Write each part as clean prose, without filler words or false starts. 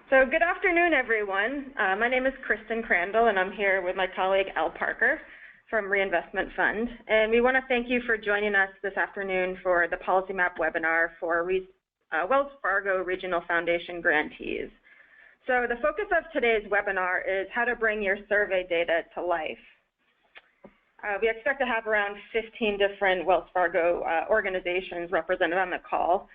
So good afternoon, everyone. My name is Kristen Crandall, and I'm here with my colleague Al Parker from Reinvestment Fund. And we want to thank you for joining us this afternoon for the PolicyMap webinar for Wells Fargo Regional Foundation grantees. So the focus of today's webinar is how to bring your survey data to life. We expect to have around 15 different Wells Fargo organizations represented on the call.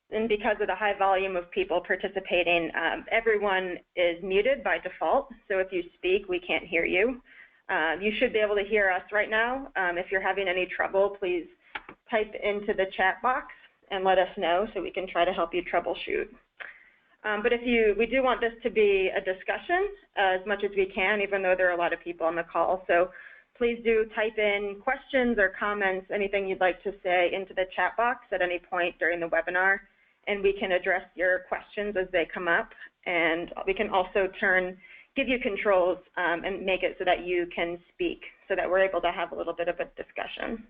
And because of the high volume of people participating, everyone is muted by default. So if you speak, we can't hear you. You should be able to hear us right now. If you're having any trouble, please type into the chat box and let us know so we can try to help you troubleshoot. But we do want this to be a discussion as much as we can, even though there are a lot of people on the call. So please do type in questions or comments, anything you'd like to say into the chat box at any point during the webinar, and we can address your questions as they come up. And we can also give you controls and make it so that you can speak so that we're able to have a little bit of a discussion.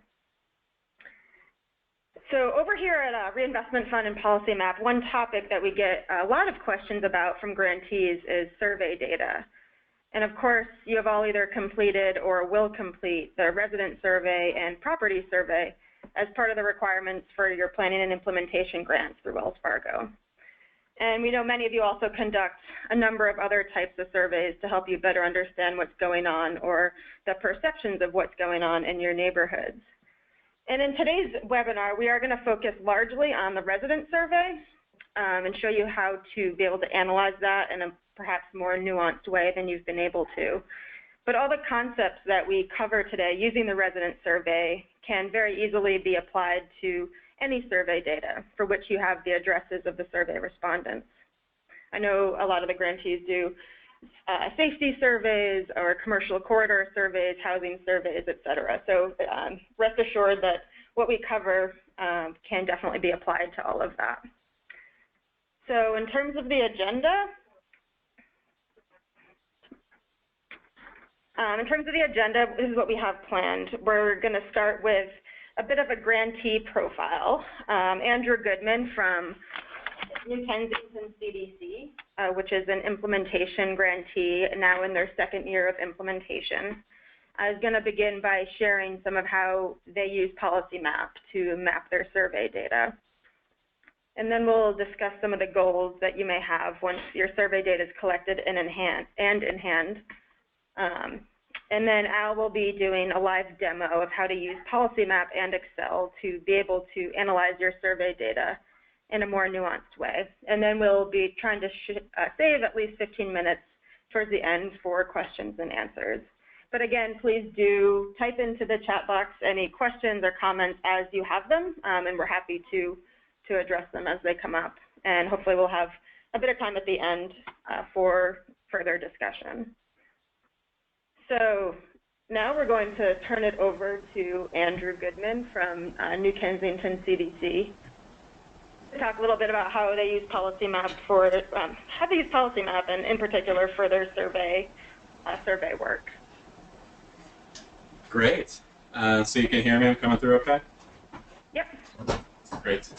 So over here at Reinvestment Fund and PolicyMap, one topic that we get a lot of questions about from grantees is survey data. And of course, you have all either completed or will complete the resident survey and property survey as part of the requirements for your planning and implementation grants through Wells Fargo. And we know many of you also conduct a number of other types of surveys to help you better understand what's going on or the perceptions of what's going on in your neighborhoods. And in today's webinar, we are going to focus largely on the resident survey and show you how to be able to analyze that in a perhaps more nuanced way than you've been able to. But all the concepts that we cover today using the resident survey can very easily be applied to any survey data for which you have the addresses of the survey respondents. I know a lot of the grantees do safety surveys or commercial corridor surveys, housing surveys, et cetera. So rest assured that what we cover can definitely be applied to all of that. So in terms of the agenda, this is what we have planned. We're going to start with a bit of a grantee profile. Andrew Goodman from New Kensington CDC, which is an implementation grantee now in their second year of implementation, is going to begin by sharing some of how they use PolicyMap to map their survey data. And then we'll discuss some of the goals that you may have once your survey data is collected and in hand. And then Al will be doing a live demo of how to use PolicyMap and Excel to be able to analyze your survey data in a more nuanced way. And then we'll be trying to save at least 15 minutes towards the end for questions and answers. But again, please do type into the chat box any questions or comments as you have them, and we're happy to address them as they come up. And hopefully we'll have a bit of time at the end for further discussion. So now we're going to turn it over to Andrew Goodman from New Kensington CDC to talk a little bit about how they use PolicyMap and in particular for their survey work. Great. So you can hear me? I'm coming through okay? Yep. Great.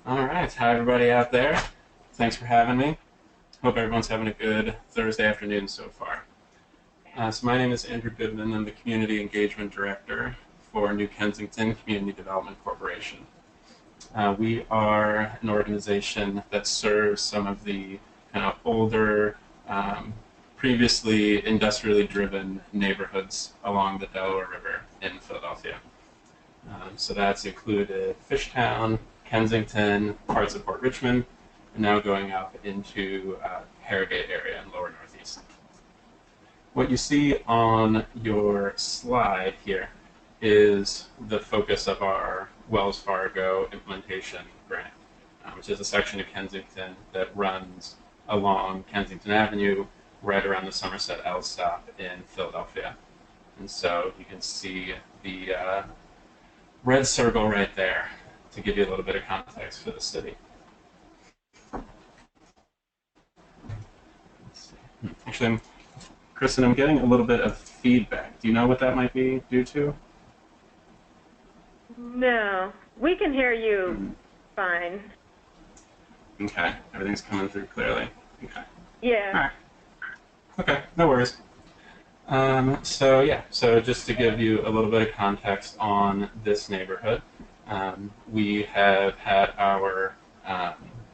All right. Hi, everybody out there. Thanks for having me. Hope everyone's having a good Thursday afternoon so far. So my name is Andrew Goodman. I'm the Community Engagement Director for New Kensington Community Development Corporation. We are an organization that serves some of the kind of older, previously industrially driven neighborhoods along the Delaware River in Philadelphia. So that's included Fishtown, Kensington, parts of Port Richmond, and now going up into Harrogate area in lower northeast. What you see on your slide here is the focus of our Wells Fargo implementation grant, which is a section of Kensington that runs along Kensington Avenue right around the Somerset L stop in Philadelphia. And so you can see the red circle right there to give you a little bit of context for the city. Actually, Kristen, I'm getting a little bit of feedback. Do you know what that might be due to? No, we can hear you fine. Okay, everything's coming through clearly. Okay. Yeah. All right. Okay, no worries. So just to give you a little bit of context on this neighborhood, we have had our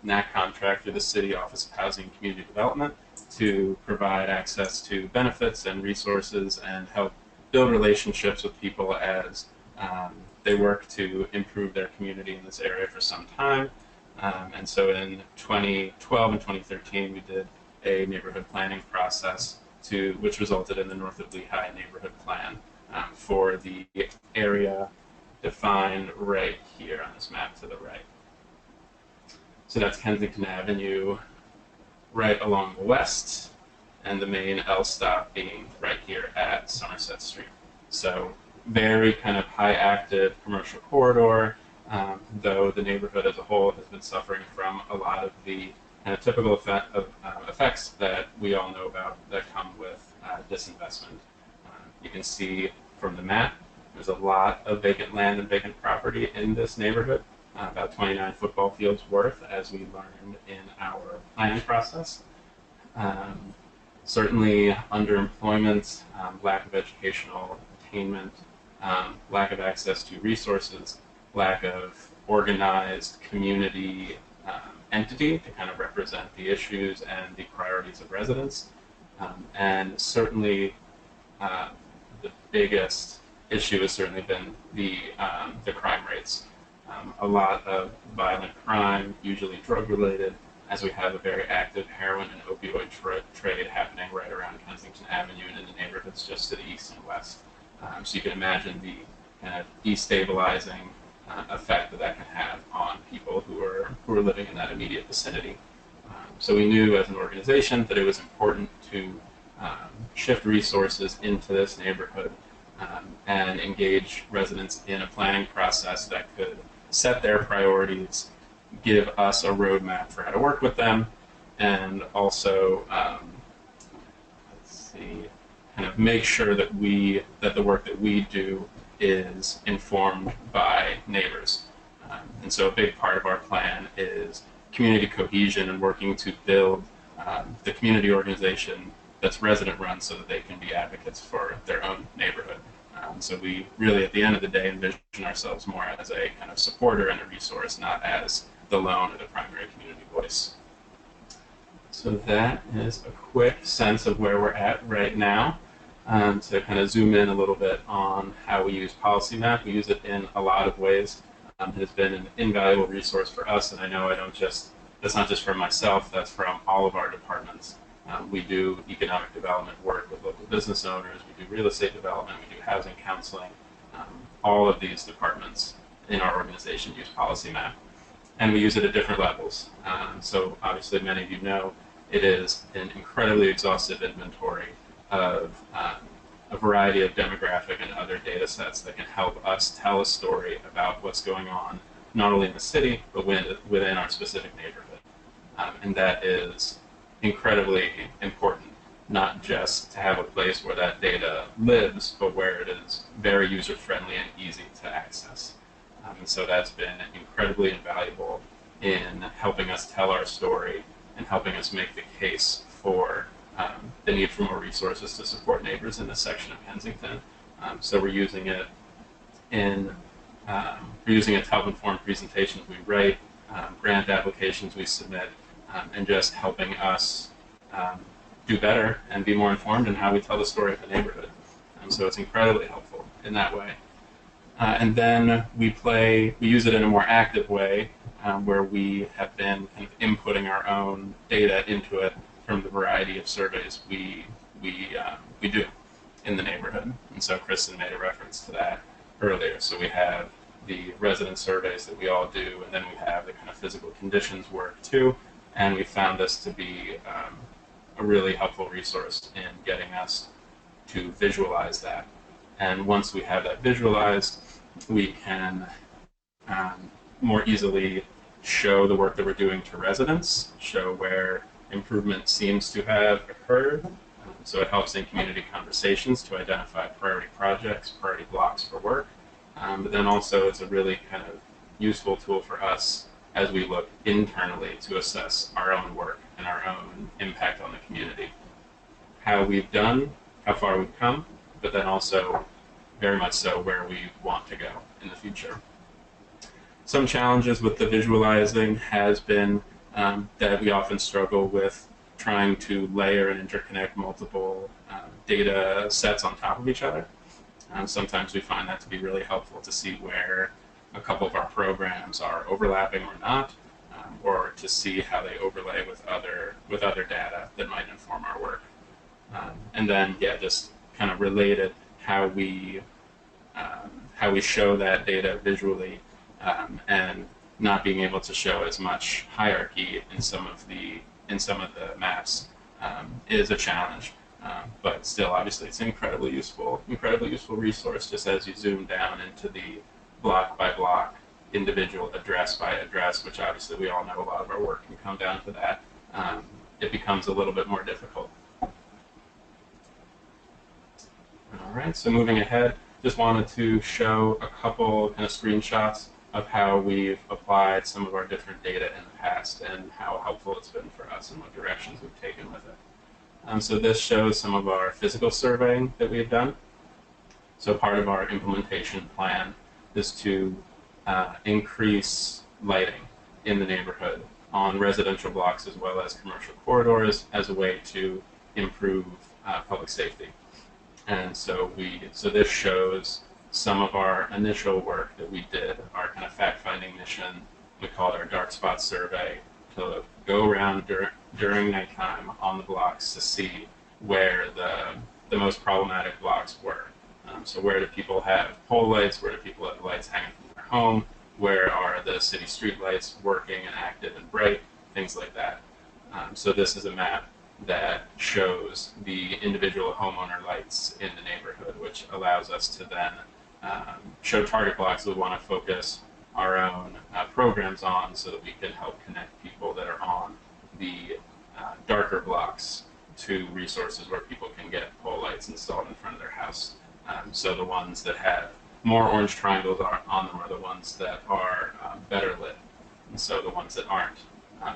NAC contract through the City Office of Housing and Community Development to provide access to benefits and resources and help build relationships with people as they work to improve their community in this area for some time. And so in 2012 and 2013, we did a neighborhood planning process which resulted in the North of Lehigh neighborhood plan for the area defined right here on this map to the right. So that's Kensington Avenue right along the west, and the main L stop being right here at Somerset Street. So very kind of high active commercial corridor, though the neighborhood as a whole has been suffering from a lot of the kind of typical effects that we all know about that come with disinvestment. You can see from the map, there's a lot of vacant land and vacant property in this neighborhood, about 29 football fields worth, as we learned in our planning process. Certainly underemployment, lack of educational attainment, lack of access to resources, lack of organized community entity to kind of represent the issues and the priorities of residents. And certainly the biggest issue has certainly been the crime rates. A lot of violent crime, usually drug-related, as we have a very active heroin and opioid trade happening right around Kensington Avenue and in the neighborhoods just to the east and west. So you can imagine the kind of destabilizing effect that can have on people who are living in that immediate vicinity. So we knew as an organization that it was important to shift resources into this neighborhood and engage residents in a planning process that could set their priorities, give us a roadmap for how to work with them, and also kind of make sure that the work that we do is informed by neighbors. And so a big part of our plan is community cohesion and working to build the community organization that's resident run so that they can be advocates for their own neighborhood. So we really, at the end of the day, envision ourselves more as a kind of supporter and a resource, not as the lone or the primary community voice. So that is a quick sense of where we're at right now. To kind of zoom in a little bit on how we use PolicyMap, we use it in a lot of ways. It has been an invaluable resource for us, and I know that's not just from myself, that's from all of our departments. We do economic development work with local business owners, we do real estate development, we do housing counseling. All of these departments in our organization use PolicyMap, and we use it at different levels. So obviously many of you know it is an incredibly exhaustive inventory of a variety of demographic and other data sets that can help us tell a story about what's going on, not only in the city, but within our specific neighborhood. And that is incredibly important, not just to have a place where that data lives, but where it is very user-friendly and easy to access. And so that's been incredibly invaluable in helping us tell our story and helping us make the case for the need for more resources to support neighbors in this section of Kensington. So we're using it to help inform presentations we write, grant applications we submit, and just helping us do better and be more informed in how we tell the story of the neighborhood. So it's incredibly helpful in that way. And then we use it in a more active way where we have been kind of inputting our own data into it from the variety of surveys we do in the neighborhood. And so Kristen made a reference to that earlier. So we have the resident surveys that we all do, and then we have the kind of physical conditions work too. And we found this to be a really helpful resource in getting us to visualize that. And once we have that visualized, we can more easily show the work that we're doing to residents, show where improvement seems to have occurred. So it helps in community conversations to identify priority projects, priority blocks for work. But then also it's a really kind of useful tool for us as we look internally to assess our own work and our own impact on the community. How we've done, how far we've come, but then also very much so where we want to go in the future. Some challenges with the visualizing has been that we often struggle with trying to layer and interconnect multiple data sets on top of each other. Sometimes we find that to be really helpful to see where a couple of our programs are overlapping or not, or to see how they overlay with other data that might inform our work. And then, yeah, just kind of related how we show that data visually, and not being able to show as much hierarchy in some of the maps is a challenge. But still, obviously, it's an incredibly useful resource. Just as you zoom down into the block by block, individual address by address, which obviously we all know a lot of our work can come down to that, it becomes a little bit more difficult. All right, so moving ahead, just wanted to show a couple kind of screenshots of how we've applied some of our different data in the past and how helpful it's been for us and what directions we've taken with it. So this shows some of our physical surveying that we've done. So part of our implementation plan is to increase lighting in the neighborhood on residential blocks as well as commercial corridors as a way to improve public safety. And so this shows some of our initial work that we did, our kind of fact-finding mission. We called our dark spot survey to go around during nighttime on the blocks to see where the most problematic blocks were. So where do people have pole lights? Where do people have lights hanging from their home? Where are the city street lights working and active and bright? Things like that. So this is a map that shows the individual homeowner lights in the neighborhood, which allows us to then show target blocks we want to focus our own programs on so that we can help connect people that are on the darker blocks to resources where people can get pole lights installed in front of their house. So the ones that have more orange triangles on them are the ones that are better lit. And so the ones that aren't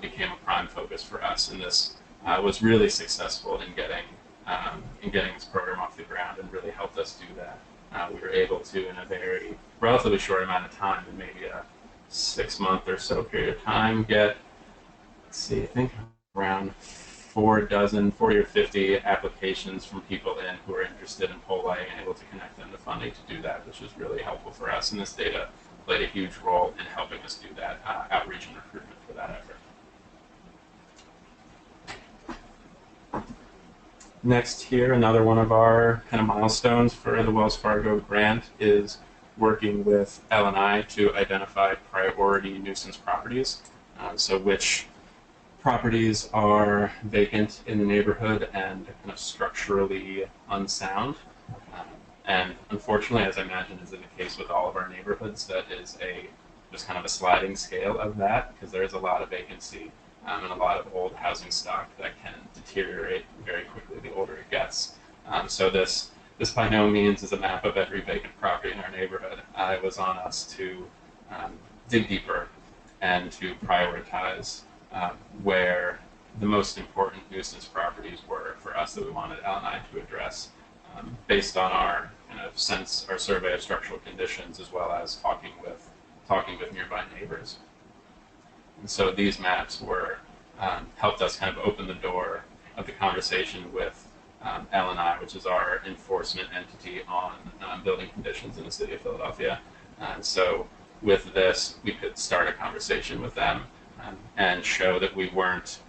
became a prime focus for us. And this was really successful in getting this program off the ground and really helped us do that. We were able to, in a very relatively short amount of time, in maybe a 6-month or so period of time, get, let's see, I think around 40 or 50 applications from people who are interested in pole lighting and able to connect them to funding to do that, which was really helpful for us. And this data played a huge role in helping us do that outreach and recruitment for that effort. Next here, another one of our kind of milestones for the Wells Fargo grant is working with L&I to identify priority nuisance properties. So which properties are vacant in the neighborhood and kind of structurally unsound. And unfortunately, as I imagine is in the case with all of our neighborhoods, that is just kind of a sliding scale of that, because there is a lot of vacancy and a lot of old housing stock that can deteriorate very quickly the older it gets. So this by no means is a map of every vacant property in our neighborhood. It was on us to dig deeper and to prioritize where the most important nuisance properties were for us that we wanted L&I to address, based on our kind of our survey of structural conditions, as well as talking with nearby neighbors. And so these maps helped us kind of open the door of the conversation with L&I, which is our enforcement entity on building conditions in the city of Philadelphia. And so with this, we could start a conversation with them and show that we weren't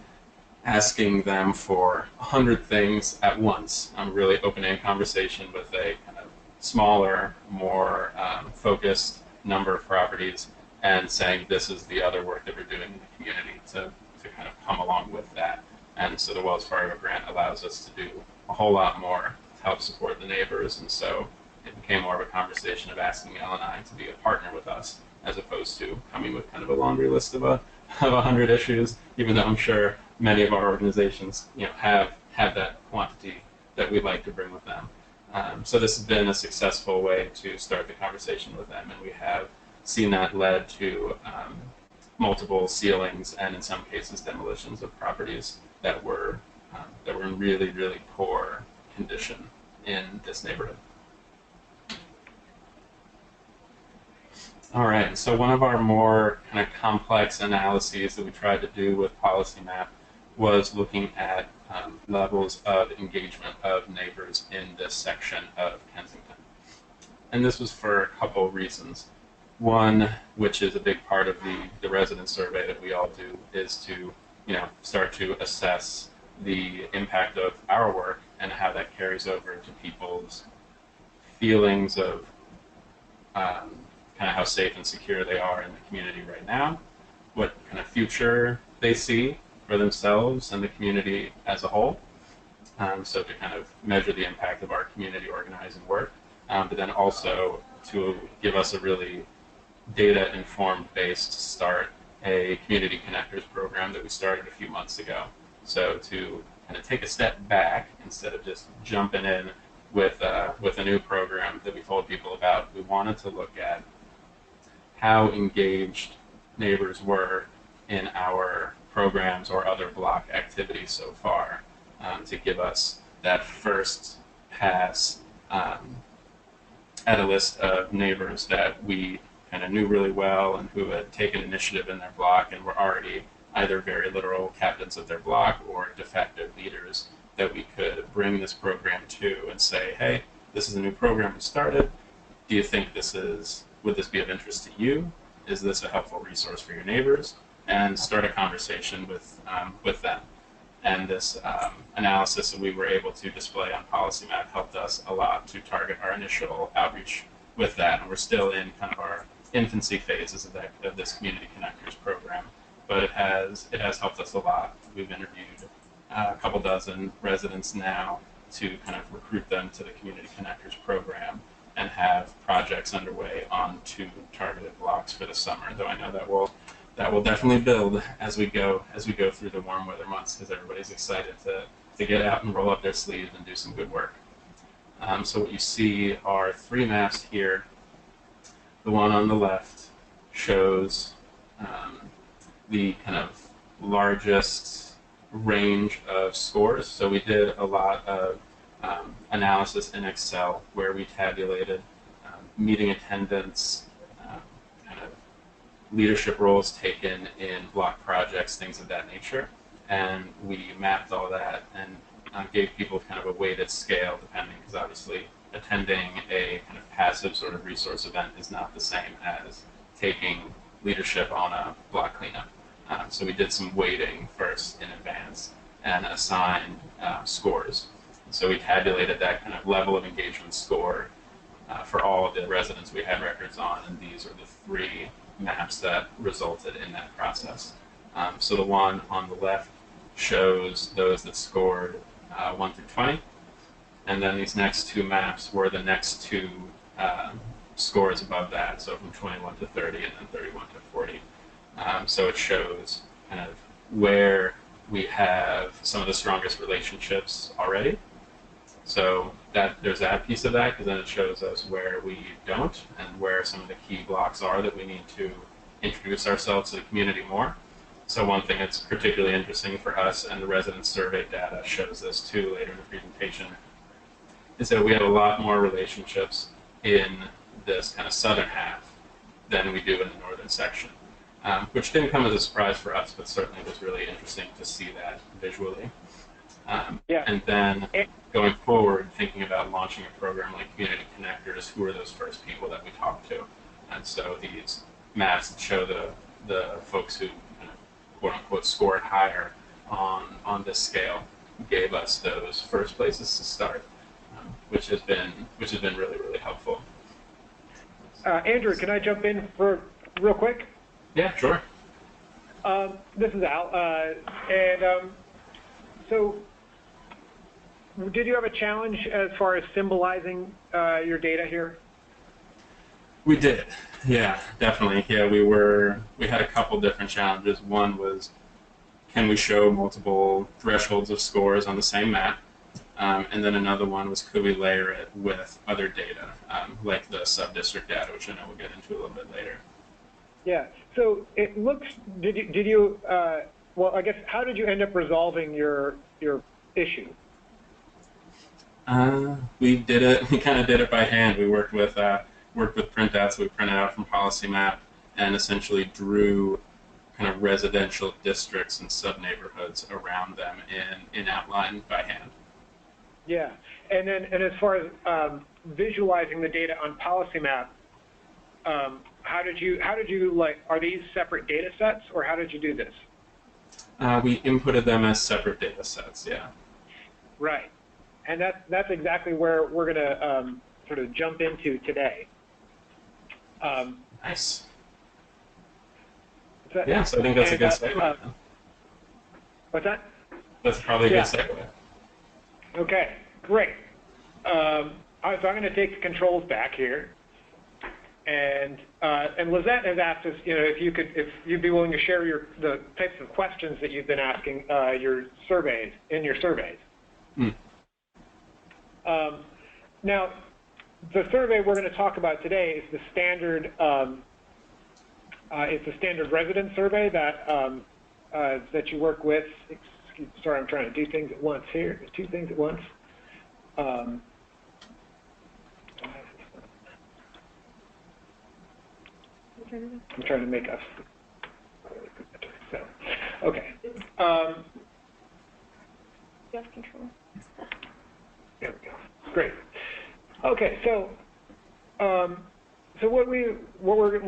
asking them for 100 things at once. I'm really opening a conversation with a kind of smaller, more focused number of properties, and saying this is the other work that we're doing in the community to kind of come along with that. And so the Wells Fargo grant allows us to do a whole lot more to help support the neighbors. And so it became more of a conversation of asking L&I to be a partner with us, as opposed to coming with kind of a laundry list of 100 issues, even though I'm sure many of our organizations have that quantity that we'd like to bring with them. So this has been a successful way to start the conversation with them, and we have seen that led to multiple ceilings and in some cases demolitions of properties that were in really, really poor condition in this neighborhood. All right, so one of our more kind of complex analyses that we tried to do with PolicyMap was looking at levels of engagement of neighbors in this section of Kensington. And this was for a couple reasons. One, which is a big part of the resident survey that we all do, is to start to assess the impact of our work and how that carries over to people's feelings of kind of how safe and secure they are in the community right now, what kind of future they see for themselves and the community as a whole. So to kind of measure the impact of our community organizing work, but then also to give us a really data-informed base to start a community connectors program that we started a few months ago. So to kind of take a step back instead of just jumping in with a new program that we told people about, we wanted to look at how engaged neighbors were in our programs or other block activities so far, to give us that first pass at a list of neighbors that we kind of knew really well and who had taken initiative in their block and were already either very literal captains of their block or defective leaders that we could bring this program to and say, hey, this is a new program we started. Do you think would this be of interest to you? Is this a helpful resource for your neighbors? And start a conversation with them. And this analysis that we were able to display on PolicyMap helped us a lot to target our initial outreach with that. And we're still in kind of our infancy phases of this Community Connectors program, but it has helped us a lot. We've interviewed a couple dozen residents now to kind of recruit them to the Community Connectors program and have projects underway on 2 targeted blocks for the summer, though I know that will definitely build as we go through the warm weather months, because everybody's excited to get out and roll up their sleeves and do some good work. So what you see are 3 maps here. The one on the left shows the kind of largest range of scores. So we did a lot of analysis in Excel where we tabulated meeting attendance, kind of leadership roles taken in block projects, things of that nature. And we mapped all that and gave people kind of a weighted scale depending, because obviously attending a kind of passive sort of resource event is not the same as taking leadership on a block cleanup. So we did some weighting first in advance and assigned scores. So we tabulated that kind of level of engagement score for all of the residents we had records on, and these are the 3 maps that resulted in that process. So the one on the left shows those that scored 1 through 20, and then these next 2 maps were the next 2 scores above that, so from 21 to 30 and then 31 to 40. So it shows kind of where we have some of the strongest relationships already. So that there's that piece of that, because then it shows us where we don't and where some of the key blocks are that we need to introduce ourselves to the community more. So one thing that's particularly interesting for us, and the resident survey data shows this too later in the presentation, is that we have a lot more relationships in this kind of southern half than we do in the northern section, which didn't come as a surprise for us, but certainly was really interesting to see that visually. And then going forward, thinking about launching a program like Community Connectors, who are those first people that we talk to? And so these maps that show the folks who kind of quote unquote scored higher on this scale gave us those first places to start, which has been really, really helpful. Andrew, can I jump in for real quick? Yeah, sure. This is Al, so did you have a challenge as far as symbolizing your data here? We did, yeah, definitely. Yeah, we had a couple different challenges. One was, can we show multiple thresholds of scores on the same map? And then another one was, could we layer it with other data, like the sub-district data, which I know we'll get into a little bit later. Yeah. So it looks. Did you? Well, I guess how did you end up resolving your issue? We did it. We kind of did it by hand. We worked with printouts. We printed out from PolicyMap and essentially drew kind of residential districts and sub-neighborhoods around them in outline by hand. Yeah, and as far as visualizing the data on PolicyMap, how did you like? Are these separate data sets, or how did you do this? We inputted them as separate data sets. Yeah. Right, and that's exactly where we're going to sort of jump into today. Nice. Yeah, so I think that's a good segue. What's that? That's probably a good segue. Okay, great. So I'm going to take the controls back here, and Lizette has asked us, if you'd be willing to share the types of questions that you've been asking in your surveys. Now, the survey we're going to talk about today is the standard. It's a standard resident survey that you work with. Sorry, I'm trying to do things at once here. Two things at once. I'm trying to make us. So, okay. You have control. There we go. Great. Okay, so. So what we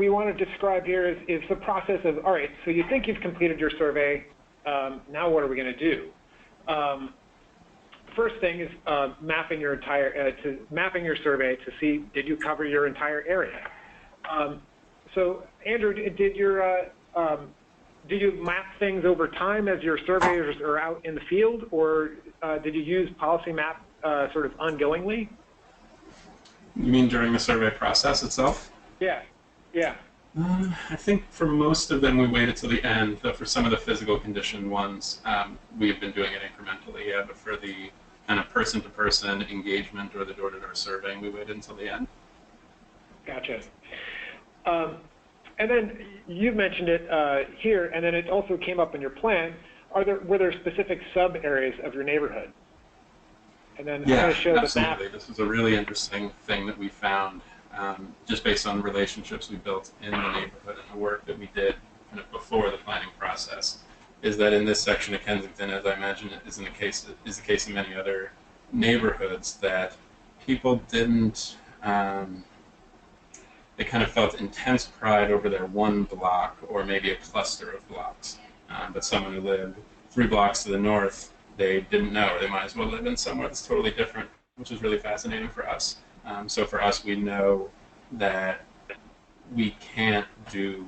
want to describe here is the process of, all right, so you think you've completed your survey, now what are we going to do? First thing is mapping your survey to see, did you cover your entire area? So Andrew, did you map things over time as your surveyors are out in the field, or did you use PolicyMap sort of ongoingly? You mean during the survey process itself? Yeah, yeah. I think for most of them we waited till the end, though for some of the physical condition ones we've been doing it incrementally, yeah, but for the kind of person-to-person engagement or the door-to-door surveying, we waited until the end. Gotcha. And then you mentioned it here, and then it also came up in your plan. Were there specific sub-areas of your neighborhood? And then I'm going to show absolutely. the map. This was a really interesting thing that we found just based on relationships we built in the neighborhood and the work that we did kind of before the planning process, is that in this section of Kensington, as I imagine it is the case in many other neighborhoods, that people didn't, they kind of felt intense pride over their one block or maybe a cluster of blocks. But someone who lived 3 blocks to the north, they didn't know. They might as well live in somewhere that's totally different, which is really fascinating for us. So for us, we know that we can't think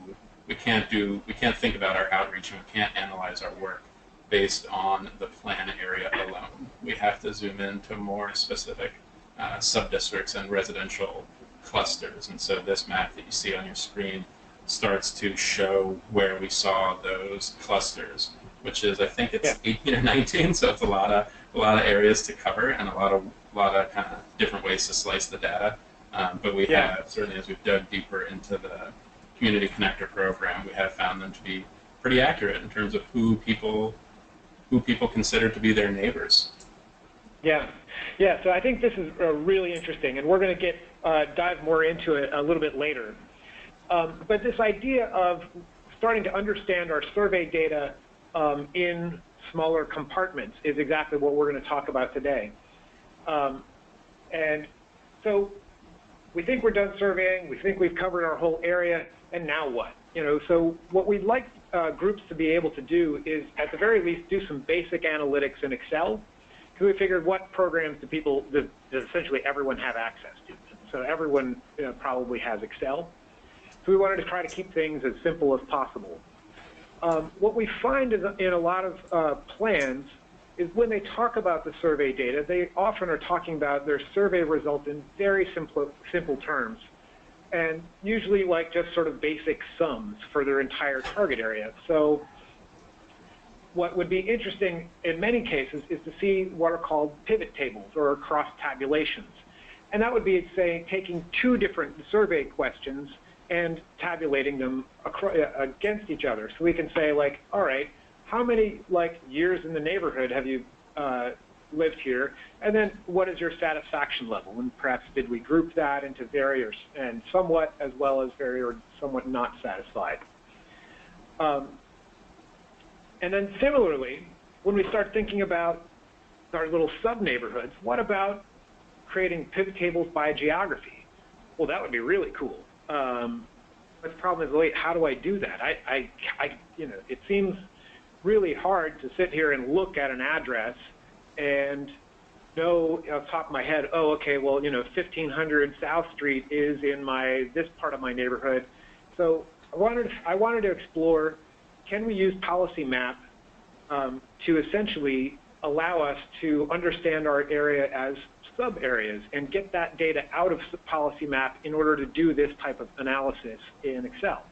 about our outreach and we can't analyze our work based on the plan area alone. We have to zoom into more specific sub-districts and residential clusters. And so this map that you see on your screen starts to show where we saw those clusters, which is, I think it's 18 or 19, so it's a lot of areas to cover and a lot of kind of different ways to slice the data. But we have, certainly as we've dug deeper into the Community Connector program, we have found them to be pretty accurate in terms of who people consider to be their neighbors. Yeah. So I think this is really interesting, and we're going to dive more into it a little bit later. But this idea of starting to understand our survey data in smaller compartments is exactly what we're going to talk about today. And so we think we're done surveying, we think we've covered our whole area, and now what? So what we'd like groups to be able to do is, at the very least, do some basic analytics in Excel, because we figured what programs does essentially everyone have access to? So everyone probably has Excel. So we wanted to try to keep things as simple as possible. What we find in a lot of plans is when they talk about the survey data, they often are talking about their survey results in very simple terms, and usually like just sort of basic sums for their entire target area. So what would be interesting in many cases is to see what are called pivot tables or cross tabulations. And that would be, say, taking 2 different survey questions and tabulating them against each other. So we can say, like, all right, how many years in the neighborhood have you lived here, and then what is your satisfaction level? And perhaps did we group that into very and somewhat, as well as very or somewhat not satisfied. And then similarly, when we start thinking about our little sub-neighborhoods, what about creating pivot tables by geography? Well, that would be really cool. But the problem is, wait, how do I do that? It seems really hard to sit here and look at an address and know off the top of my head, oh, okay, well, 1500 South Street is in this part of my neighborhood. So I wanted to explore, can we use PolicyMap to essentially allow us to understand our area as sub-areas and get that data out of PolicyMap in order to do this type of analysis in Excel.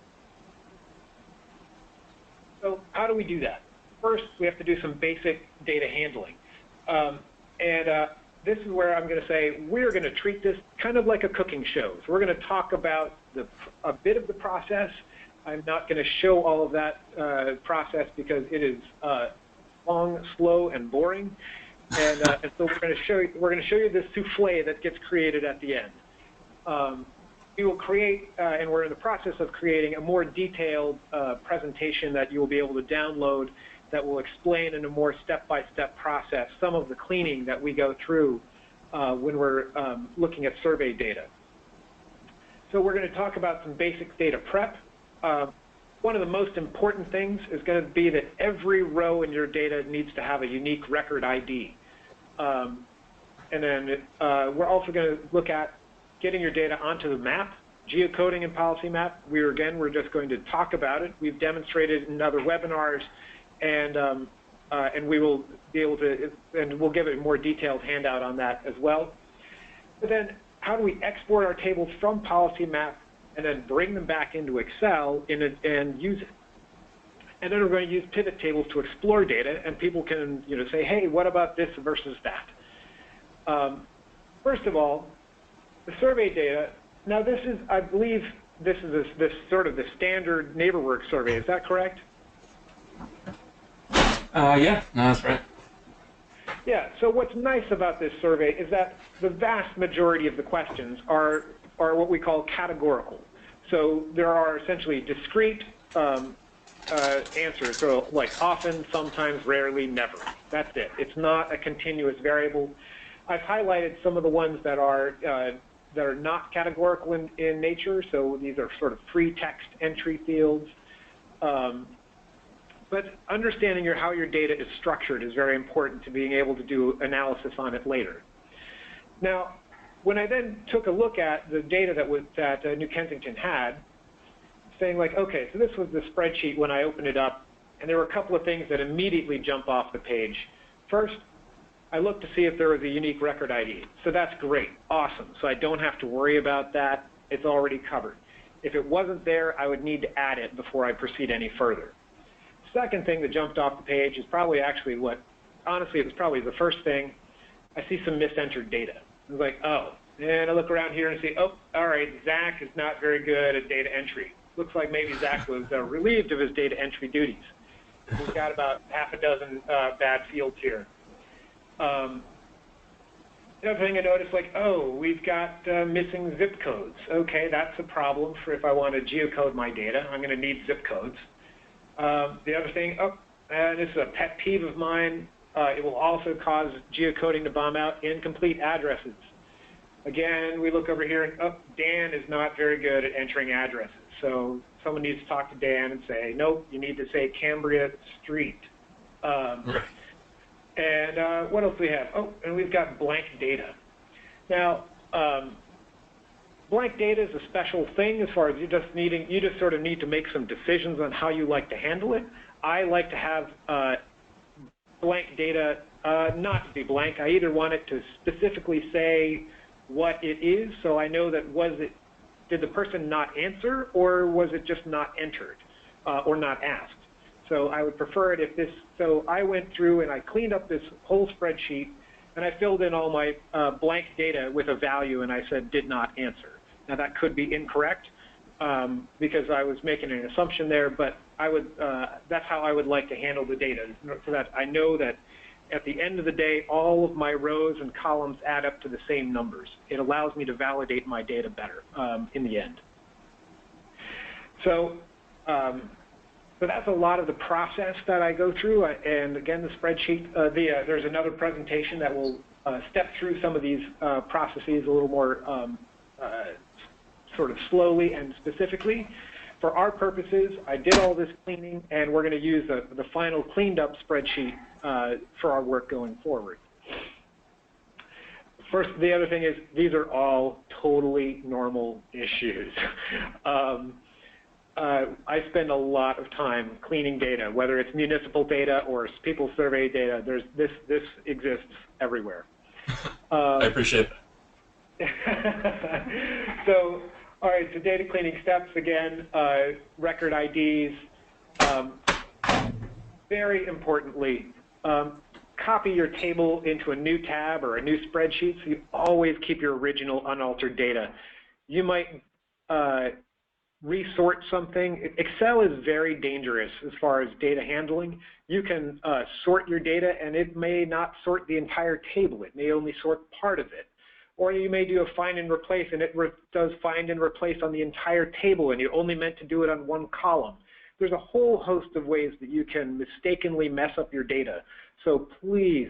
So how do we do that? First, we have to do some basic data handling. This is where I'm going to say we're going to treat this kind of like a cooking show. So we're going to talk about a bit of the process. I'm not going to show all of that process because it is long, slow, and boring. And so we're going to show you this souffle that gets created at the end. We will create, and we're in the process of creating a more detailed presentation that you will be able to download that will explain in a more step-by-step process some of the cleaning that we go through when we're looking at survey data. So we're going to talk about some basic data prep. One of the most important things is going to be that every row in your data needs to have a unique record ID. And then we're also going to look at getting your data onto the map, geocoding in PolicyMap. We're just going to talk about it. We've demonstrated in other webinars, and we will be able to, and we'll give a more detailed handout on that as well. But then, how do we export our tables from PolicyMap and then bring them back into Excel and use it? And then we're going to use pivot tables to explore data, and people can say, hey, what about this versus that? First of all, the survey data. Now this is, I believe, this sort of the standard NeighborWorks survey. Is that correct? Yeah, no, that's right. Yeah, so what's nice about this survey is that the vast majority of the questions are what we call categorical. So there are essentially discrete answers, so like often, sometimes, rarely, never. That's it. It's not a continuous variable. I've highlighted some of the ones that are not categorical in nature, so these are sort of free text entry fields. But understanding how your data is structured is very important to being able to do analysis on it later. Now, when I then took a look at the data that New Kensington had, saying like, okay, so this was the spreadsheet when I opened it up, and there were a couple of things that immediately jump off the page. First, I looked to see if there was a unique record ID. So that's great, awesome. So I don't have to worry about that. It's already covered. If it wasn't there, I would need to add it before I proceed any further. Second thing that jumped off the page is probably actually honestly, it was probably the first thing. I see some misentered data. I was like, oh, and I look around here and see, oh, all right, Zach is not very good at data entry. Looks like maybe Zach was relieved of his data entry duties. We've got about half a dozen bad fields here. The other thing I noticed, like, oh, we've got missing zip codes. Okay, that's a problem for if I want to geocode my data. I'm going to need zip codes. The other thing, this is a pet peeve of mine. It will also cause geocoding to bomb out incomplete addresses. Again, we look over here and, oh, Dan is not very good at entering addresses. So someone needs to talk to Dan and say, nope, you need to say Cambria Street. Right. And what else do we have? Oh, and we've got blank data. Now, blank data is a special thing as far as you just sort of need to make some decisions on how you like to handle it. I like to have blank data not to be blank. I either want it to specifically say what it is, so I know that did the person not answer, or was it just not entered or not asked? So I would prefer it so I went through and I cleaned up this whole spreadsheet and I filled in all my blank data with a value and I said did not answer. Now that could be incorrect, because I was making an assumption there, but I would, that's how I would like to handle the data, so that I know that at the end of the day, all of my rows and columns add up to the same numbers. It allows me to validate my data better in the end. So, so that's a lot of the process that I go through. And again, the spreadsheet, there's another presentation that will step through some of these processes a little more sort of slowly and specifically. For our purposes, I did all this cleaning, and we're going to use the final cleaned up spreadsheet for our work going forward. First, the other thing is these are all totally normal issues. I spend a lot of time cleaning data, whether it's municipal data or people survey data. This exists everywhere. I appreciate that. So, all right, so data cleaning steps again, record IDs. Very importantly, copy your table into a new tab or a new spreadsheet, so you always keep your original unaltered data. You might resort something. Excel is very dangerous as far as data handling. You can sort your data, and it may not sort the entire table. It may only sort part of it. Or you may do a find and replace, and it does find and replace on the entire table, and you only meant to do it on one column. There's a whole host of ways that you can mistakenly mess up your data. So please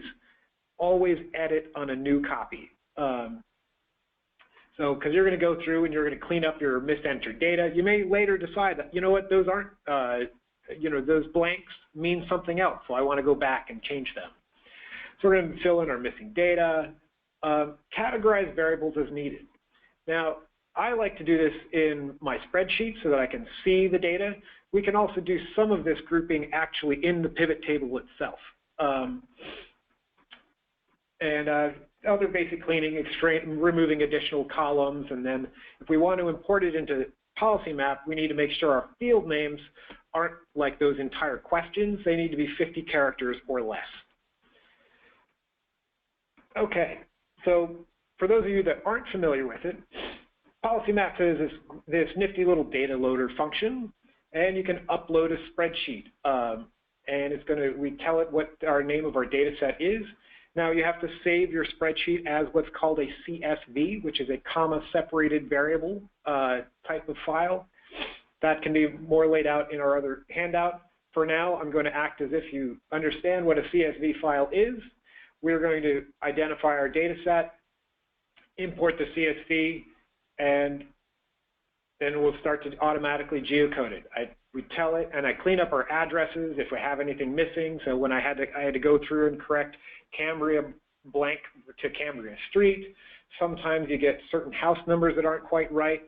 always edit on a new copy. So, because you're going to go through and you're going to clean up your misentered data. You may later decide that, you know what, those aren't, you know, those blanks mean something else, so I want to go back and change them. So we're going to fill in our missing data, categorize variables as needed. Now, I like to do this in my spreadsheet so that I can see the data. We can also do some of this grouping actually in the pivot table itself. Other basic cleaning, removing additional columns, and then if we want to import it into PolicyMap, we need to make sure our field names aren't like those entire questions. They need to be 50 characters or less. Okay, so for those of you that aren't familiar with it, PolicyMap is this nifty little data loader function, and you can upload a spreadsheet. And it's going to, we tell it what our name of our data set is. Now you have to save your spreadsheet as what's called a CSV, which is a comma-separated variable type of file. That can be more laid out in our other handout. For now, I'm going to act as if you understand what a CSV file is. We're going to identify our data set, import the CSV, and then we'll start to automatically geocode it. We tell it, and I clean up our addresses if we have anything missing. So when I had to go through and correct Cambria blank to Cambria Street. Sometimes you get certain house numbers that aren't quite right.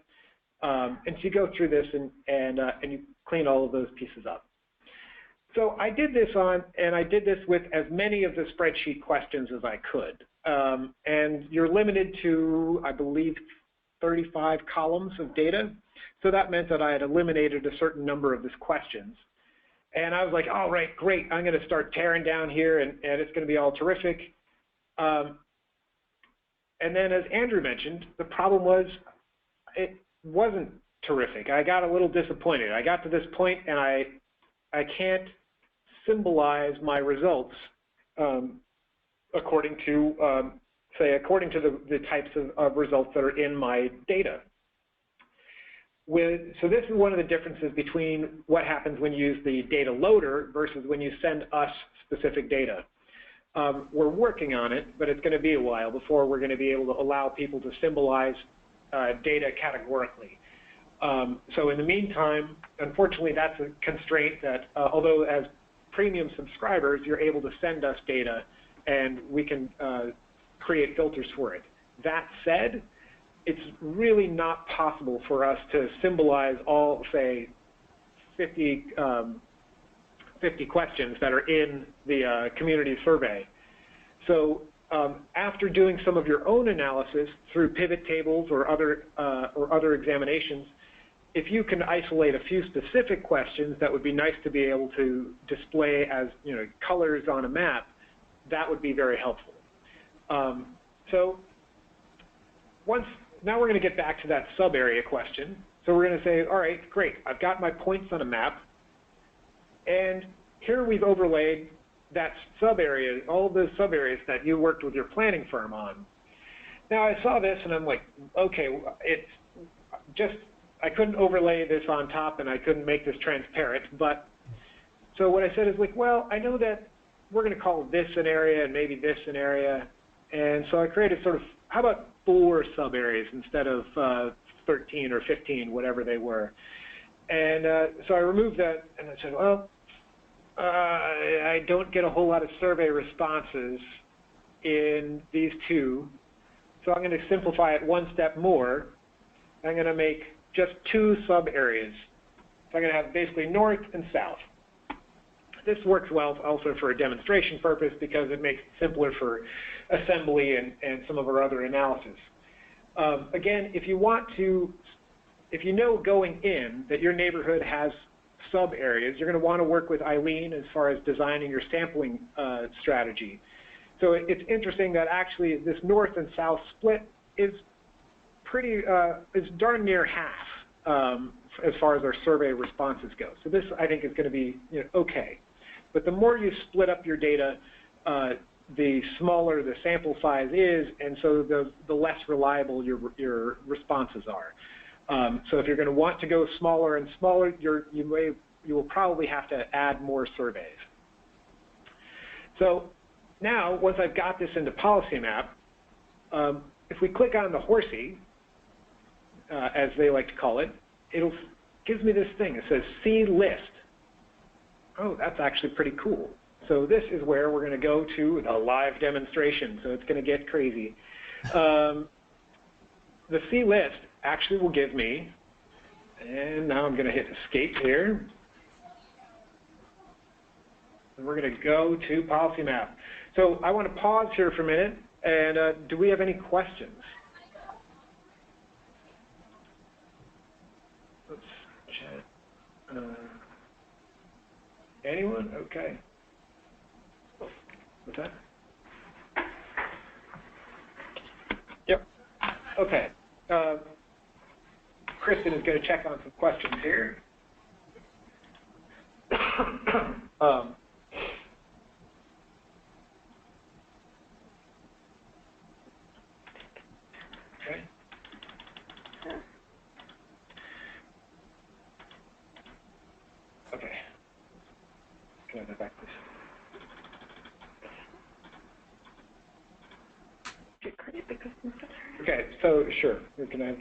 And so you go through this and you clean all of those pieces up. So I did this with as many of the spreadsheet questions as I could. And you're limited to, I believe, 35 columns of data. So that meant that I had eliminated a certain number of these questions. And I was like, all right, great, I'm going to start tearing down here, and it's going to be all terrific. And then, as Andrew mentioned, the problem was it wasn't terrific. I got a little disappointed. I got to this point, and I can't symbolize my results according to, according to the types of results that are in my data. So this is one of the differences between what happens when you use the data loader versus when you send us specific data. We're working on it, but it's going to be a while before we're going to be able to allow people to symbolize data categorically. So in the meantime, unfortunately, that's a constraint that, although as premium subscribers, you're able to send us data and we can create filters for it. That said, it's really not possible for us to symbolize all, say, 50 questions that are in the community survey. So after doing some of your own analysis through pivot tables or other examinations, if you can isolate a few specific questions that would be nice to be able to display as, you know, colors on a map, that would be very helpful. Now we're going to get back to that sub-area question. So we're going to say, all right, great, I've got my points on a map, and here we've overlaid that sub-area, all of those sub-areas that you worked with your planning firm on. Now I saw this and I'm like, okay, it's just, I couldn't overlay this on top and I couldn't make this transparent, but, so what I said is like, well, I know that we're going to call this an area and maybe this an area, and so I created sort of, how about 4 sub-areas instead of 13 or 15, whatever they were. And so I removed that and I said, well, I don't get a whole lot of survey responses in these 2, so I'm going to simplify it one step more. I'm going to make just 2 sub-areas. So I'm going to have basically north and south. This works well also for a demonstration purpose because it makes it simpler for assembly and some of our other analysis. Again, if you want to, if you know going in that your neighborhood has sub-areas, you're going to want to work with Eileen as far as designing your sampling strategy. So it's interesting that actually this north and south split is pretty, is darn near half as far as our survey responses go. So this, I think, is going to be, you know, okay. But the more you split up your data, the smaller the sample size is, and so the less reliable your responses are. So if you're going to want to go smaller and smaller, you will probably have to add more surveys. So now, once I've got this into PolicyMap, if we click on the horsey, as they like to call it, it gives me this thing. It says See List. Oh, that's actually pretty cool. So this is where we're going to go to a live demonstration, so it's going to get crazy. The See List actually will give me, and now I'm going to hit Escape here, and we're going to go to PolicyMap. So I want to pause here for a minute, and do we have any questions? Let's chat. Anyone? Okay. What's that? Yep. Okay. Kristen is going to check on some questions here. Okay. Okay. Can I go back, please? Okay, so sure, we can add.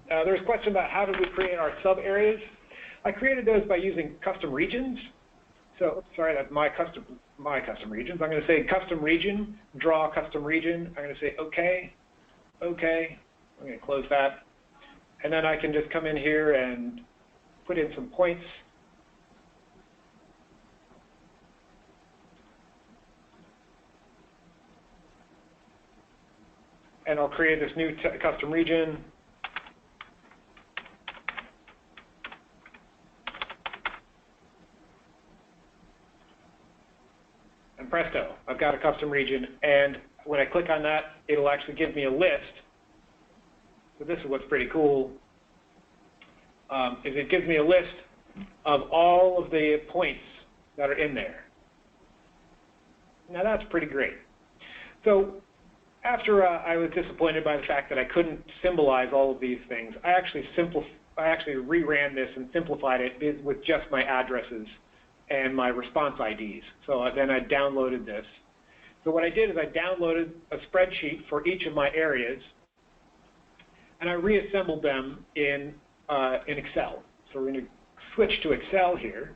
There's a question about how did we create our sub-areas. I created those by using custom regions. So, sorry, that's my custom regions. I'm going to say custom region, draw custom region. I'm going to say OK, OK. I'm going to close that. And then I can just come in here and put in some points. And I'll create this new custom region. And presto, I've got a custom region. And when I click on that, it'll actually give me a list. So this is what's pretty cool, is it gives me a list of all of the points that are in there. Now that's pretty great. So after I was disappointed by the fact that I couldn't symbolize all of these things, I actually reran this and simplified it with just my addresses and my response IDs. So then I downloaded this. So what I did is I downloaded a spreadsheet for each of my areas, and I reassembled them in Excel. So we're going to switch to Excel here.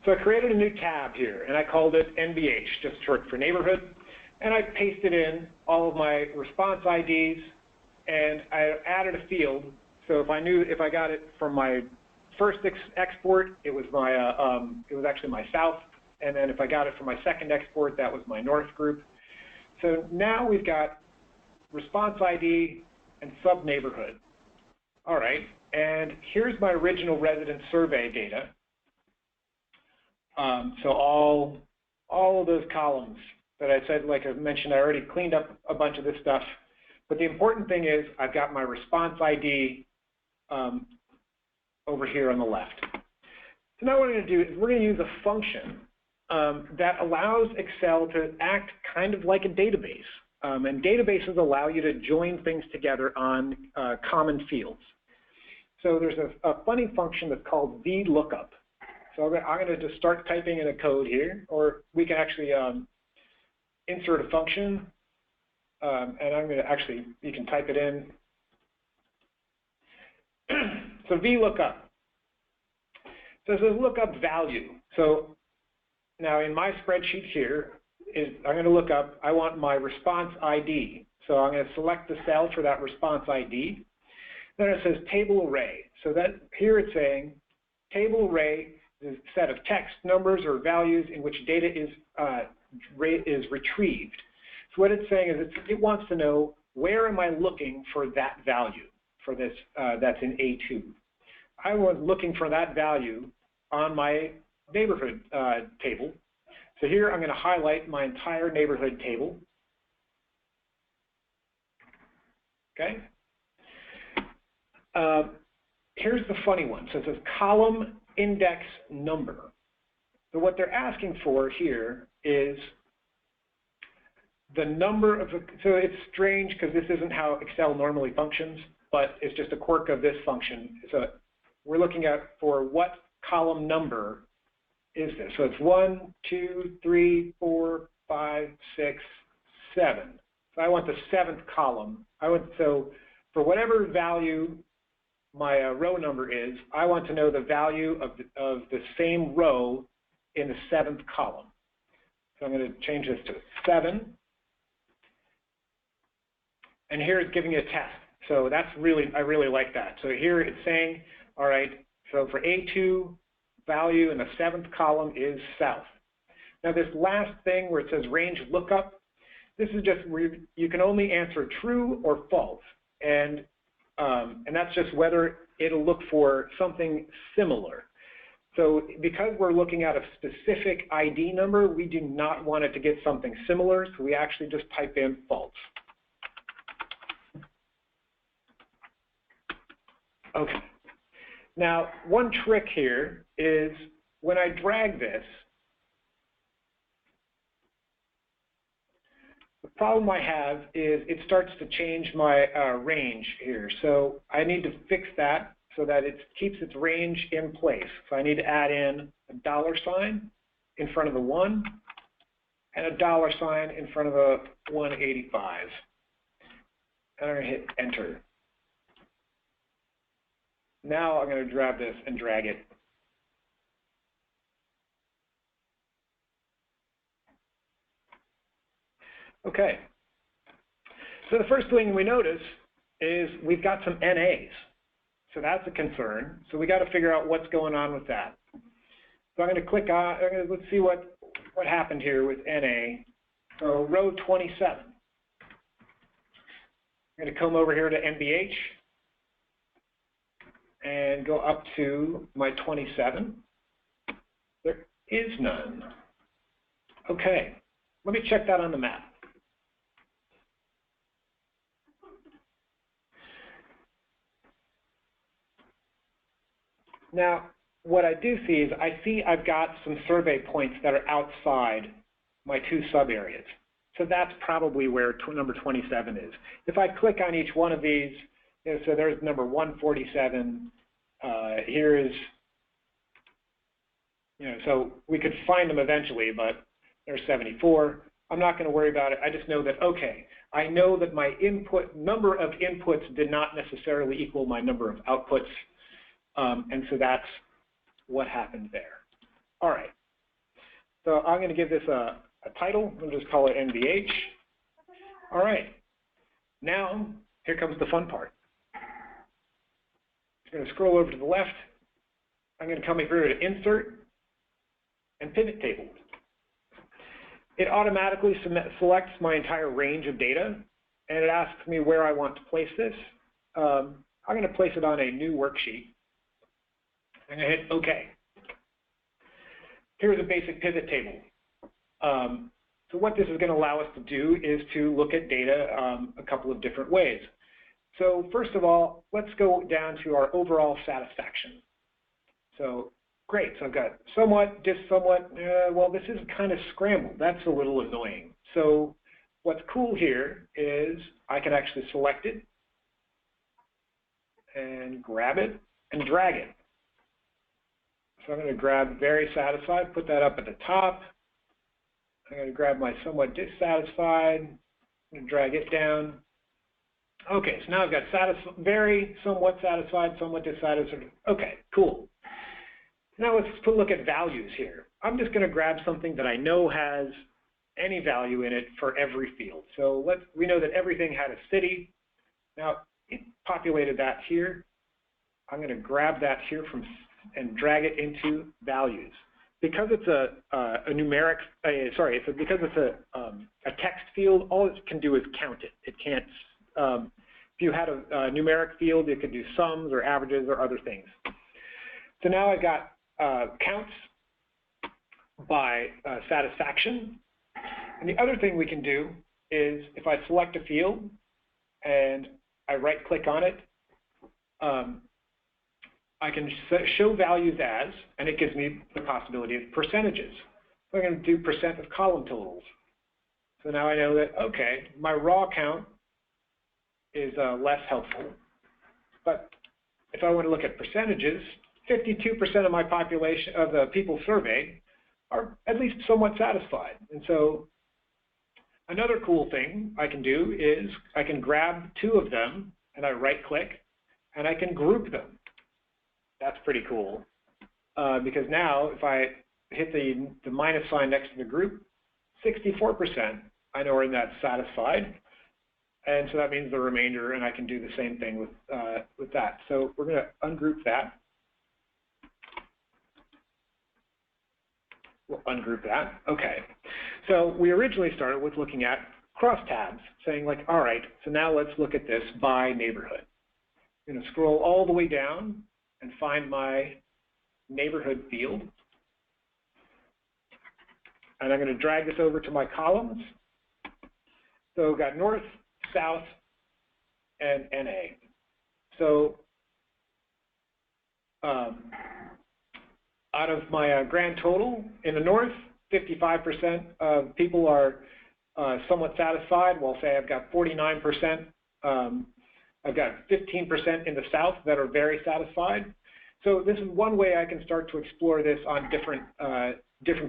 So I created a new tab here, and I called it NBH, just short for neighborhood. And I pasted in all of my response IDs, and I added a field. So if I got it from my first export, it was actually my south, and then if I got it from my second export, that was my north group. So now we've got response ID and sub-neighborhood. All right, and here's my original resident survey data. So all of those columns that I said, like I mentioned, I already cleaned up a bunch of this stuff But the important thing is I've got my response ID over here on the left. So now what we're going to do is we're going to use a function that allows Excel to act kind of like a database. And databases allow you to join things together on common fields. So there's a funny function that's called VLOOKUP. So I'm going to just start typing in a code here, or we can actually insert a function. And I'm going to actually, you can type it in. So VLOOKUP. So it says lookup value. So now in my spreadsheet here, I'm going to look up, I want my response ID. So I'm going to select the cell for that response ID. Then it says table array. So that here it's saying table array is a set of text, numbers, or values in which data is retrieved. So what it's saying is it wants to know where am I looking for that value for this that's in A2. I was looking for that value on my neighborhood table. So here I'm going to highlight my entire neighborhood table. Okay. Here's the funny one. So it says column index number. So what they're asking for here is the number of, so it's strange because this isn't how Excel normally functions, but it's just a quirk of this function. So we're looking at for what column number is this. So it's 1, 2, 3, 4, 5, 6, 7. So I want the 7th column. So for whatever value my row number is, I want to know the value of the same row in the 7th column. So I'm going to change this to 7. And here it's giving you a test. So that's really, I really like that. So here it's saying, all right, so for A2, value in the 7th column is south. Now this last thing where it says range lookup, this is just where you can only answer true or false. And that's just whether it'll look for something similar. So because we're looking at a specific ID number, we do not want it to get something similar, so we actually just type in false. Okay. Now, one trick here is when I drag this, the problem I have is it starts to change my range here. So I need to fix that so that it keeps its range in place. So I need to add in a $sign in front of the 1 and a $sign in front of the 185. And I'm going to hit enter. Now I'm going to grab this and drag it. Okay. So the first thing we notice is we've got some NAs. So that's a concern. So we got to figure out what's going on with that. So I'm going to click on, let's see what happened here with NA. So row 27. I'm going to come over here to NBH and go up to my 27. There is none. Okay, let me check that on the map. Now, what I do see is I've got some survey points that are outside my 2 sub-areas. So that's probably where number 27 is. If I click on each one of these, so there's number 147. Here is, so we could find them eventually, but there's 74. I'm not going to worry about it. I just know that, okay, I know that my number of inputs did not necessarily equal my number of outputs. And so that's what happened there. All right. So I'm going to give this a title. We'll just call it NVH. All right. Now, here comes the fun part. I'm going to scroll over to the left. I'm going to come here to Insert and Pivot Table. It automatically selects my entire range of data, and it asks me where I want to place this. I'm going to place it on a new worksheet. I'm going to hit OK. Here's a basic pivot table. So what this is going to allow us to do is to look at data a couple of different ways. So first of all, let's go down to our overall satisfaction. So great, so I've got somewhat, somewhat, well, this is kind of scrambled. That's a little annoying. So what's cool here is I can actually select it and grab it and drag it. So I'm going to grab very satisfied, put that up at the top. I'm going to grab my somewhat dissatisfied, I'm going to drag it down. Okay, so now I've got very, somewhat satisfied, somewhat dissatisfied. Okay, cool. Now let's look at values here. I'm just going to grab something that I know has any value in it for every field. So we know that everything had a city. Now it populated that here. I'm going to grab that here and drag it into values. Because it's a numeric, because it's a text field, all it can do is count it. It can't, if you had a numeric field, it could do sums or averages or other things. So now I've got counts by satisfaction. And the other thing we can do is if I select a field and I right-click on it, I can show values as, and it gives me the possibility of percentages. So I'm going to do percent of column totals. So now I know that, okay, my raw count is less helpful. But if I want to look at percentages, 52% of my population, of the people surveyed, are at least somewhat satisfied. And so another cool thing I can do is I can grab two of them and I right-click and I can group them. That's pretty cool because now if I hit the minus sign next to the group, 64% I know are not satisfied, and so that means the remainder, and I can do the same thing with that. So we're going to ungroup that. We'll ungroup that. Okay. So we originally started with looking at crosstabs, saying like, all right, so now let's look at this by neighborhood. I'm going to scroll all the way down and find my neighborhood field. And I'm going to drag this over to my columns. So we've got north, south, and NA. So out of my grand total, in the north, 55% of people are somewhat satisfied. Well, say I've got 49%. I've got 15% in the south that are very satisfied. So this is one way I can start to explore this on different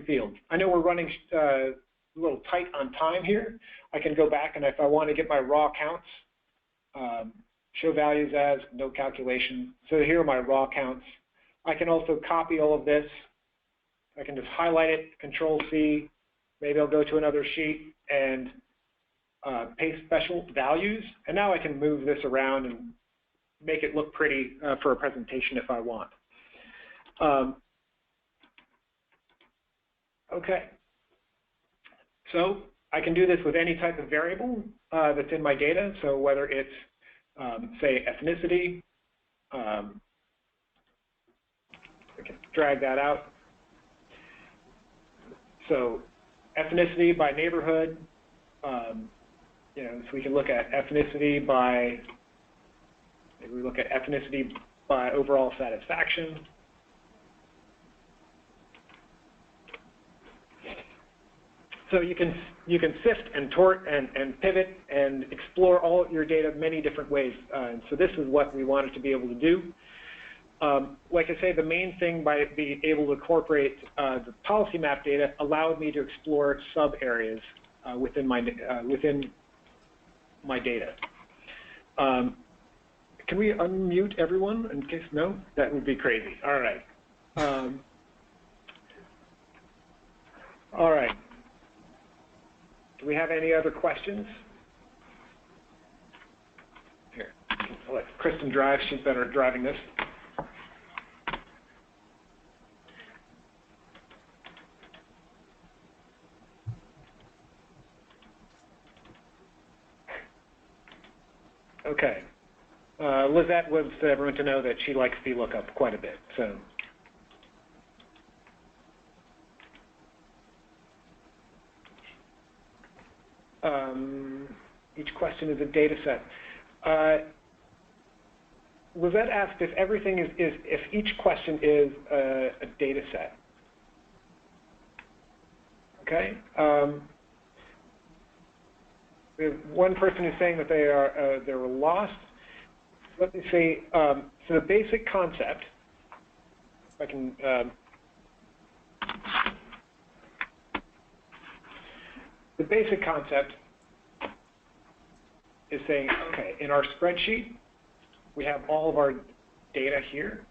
fields. I know we're running a little tight on time here. I can go back and if I want to get my raw counts, show values as, no calculation. So here are my raw counts. I can also copy all of this. I can just highlight it, Control C. Maybe I'll go to another sheet and paste special values, and now I can move this around and make it look pretty for a presentation if I want. Okay, so I can do this with any type of variable that's in my data, so whether it's, say, ethnicity, I can drag that out. So ethnicity by neighborhood, you know, so we can look at ethnicity by, maybe we look at ethnicity by overall satisfaction. So you can sift and tort and pivot and explore all your data many different ways. And so this is what we wanted to be able to do. Like I say, the main thing by being able to incorporate the PolicyMap data allowed me to explore sub areas within my data. Can we unmute everyone in case no? That would be crazy. All right. All right. Do we have any other questions? Here, I'll let Kristen drive. She's better at driving this. Okay. Lizette wants everyone to know that she likes VLOOKUP quite a bit. So. Each question is a data set. Lizette asked if everything if each question is a data set. Okay. We have one person who's saying that they were lost. Let me say, so the basic concept, if I can, the basic concept is saying, okay, in our spreadsheet, we have all of our data here.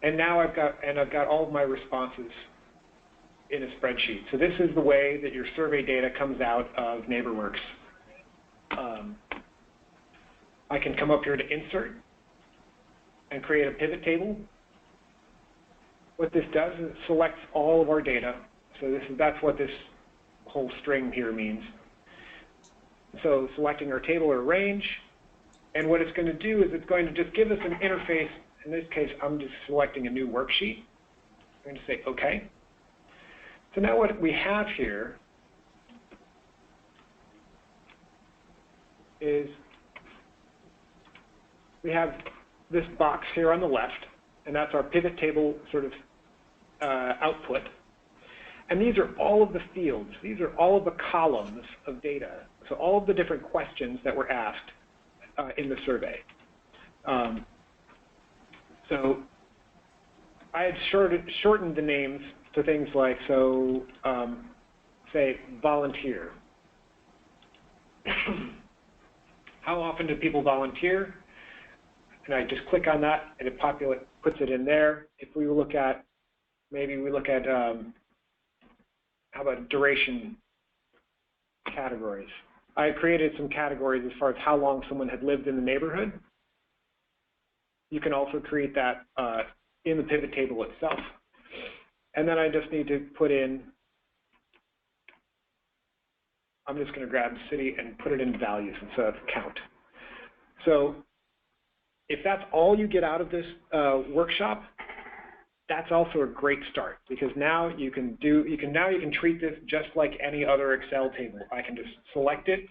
And now I've got all of my responses in a spreadsheet. So this is the way that your survey data comes out of NeighborWorks. I can come up here to insert and create a pivot table. What this does is it selects all of our data. So that's what this whole string here means. So selecting our table or range, and what it's going to do is it's going to just give us an interface. In this case, I'm just selecting a new worksheet. I'm going to say OK. So now what we have here is we have this box here on the left, and that's our pivot table sort of output. And these are all of the fields. These are all of the columns of data. So all of the different questions that were asked in the survey. So I had shortened the names to things like, so say volunteer. How often do people volunteer? And I just click on that, and it puts it in there. If we look at, maybe we look at, how about duration categories? I created some categories as far as how long someone had lived in the neighborhood. You can also create that in the pivot table itself. And then I just need to put in, I'm just going to grab city and put it in values instead of count. So if that's all you get out of this workshop, that's also a great start, because now you can treat this just like any other Excel table. I can just select it,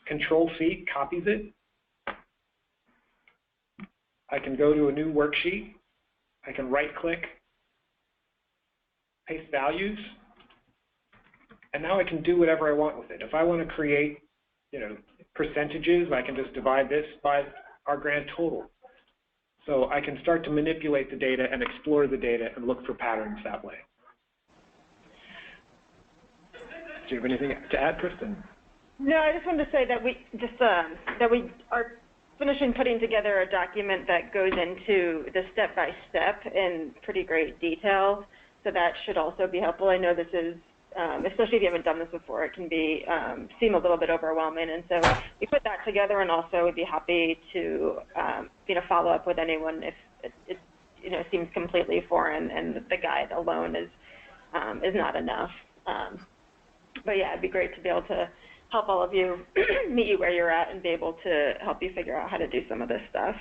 Control-C, copies it. I can go to a new worksheet. I can right-click, paste values, and now I can do whatever I want with it. If I want to create, percentages, I can just divide this by our grand total. So I can start to manipulate the data and explore the data and look for patterns that way. Do you have anything to add, Kristen? No, I just wanted to say that we are finishing putting together a document that goes into the step-by-step in pretty great detail. So that should also be helpful. I know this is, especially if you haven't done this before, it can be seem a little bit overwhelming. And so we put that together, and also would be happy to follow up with anyone if it seems completely foreign and the guide alone is not enough. But yeah, it'd be great to be able to help all of you meet you where you're at and be able to help you figure out how to do some of this stuff.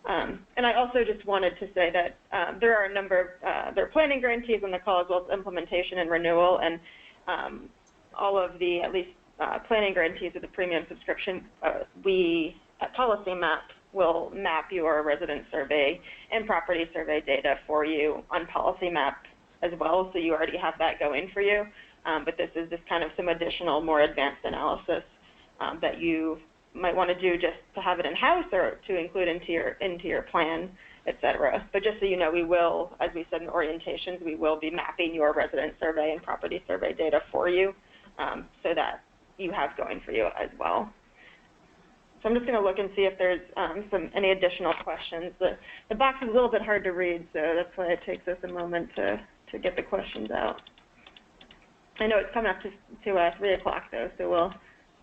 And I also just wanted to say that there are a number of, there are planning grantees on the call, as well as implementation and renewal, and all of the, at least planning grantees with the premium subscription, we at PolicyMap will map your resident survey and property survey data for you on PolicyMap as well, so you already have that going for you. But this is just kind of some additional, more advanced analysis that you might want to do just to have it in-house or to include into your plan, et cetera. But just so you know, we will, as we said in orientations, we will be mapping your resident survey and property survey data for you so that you have going for you as well. So I'm just going to look and see if there's any additional questions. The box is a little bit hard to read, so that's why it takes us a moment to get the questions out. I know it's coming up to 3 o'clock, though, so we'll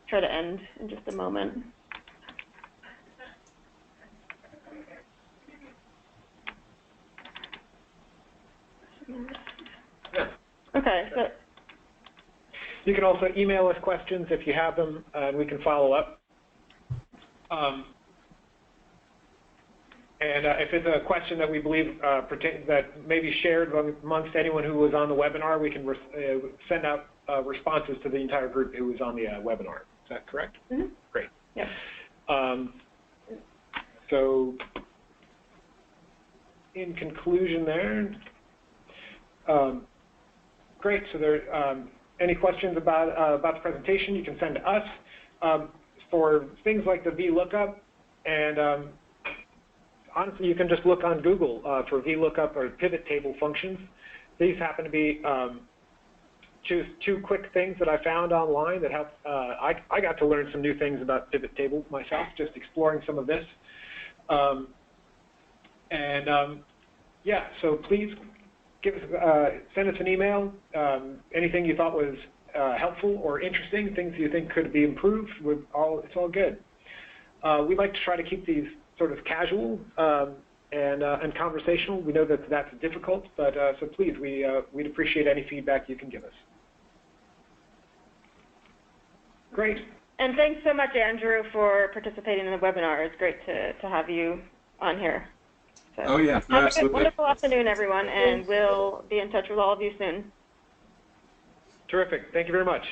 try to end in just a moment. Yeah. Okay. So you can also email us questions if you have them, and we can follow up. And if it's a question that we believe that may be shared amongst anyone who was on the webinar, we can send out responses to the entire group who was on the webinar. Is that correct? Mm-hmm. Great. Yep. So in conclusion there, great. So there, any questions about the presentation, you can send to us. For things like the VLOOKUP, and honestly, you can just look on Google for VLOOKUP or pivot table functions. These happen to be just two quick things that I found online that helped. I got to learn some new things about pivot tables myself, just exploring some of this. Yeah, so please give us, send us an email. Anything you thought was helpful or interesting, things you think could be improved, it's all good. We like to try to keep these sort of casual and conversational. We know that that's difficult, but so please, we'd appreciate any feedback you can give us. Great. And thanks so much, Andrew, for participating in the webinar. It's great to have you on here. So, oh yeah, no, have absolutely. a wonderful afternoon, everyone, and we'll be in touch with all of you soon. Terrific. Thank you very much.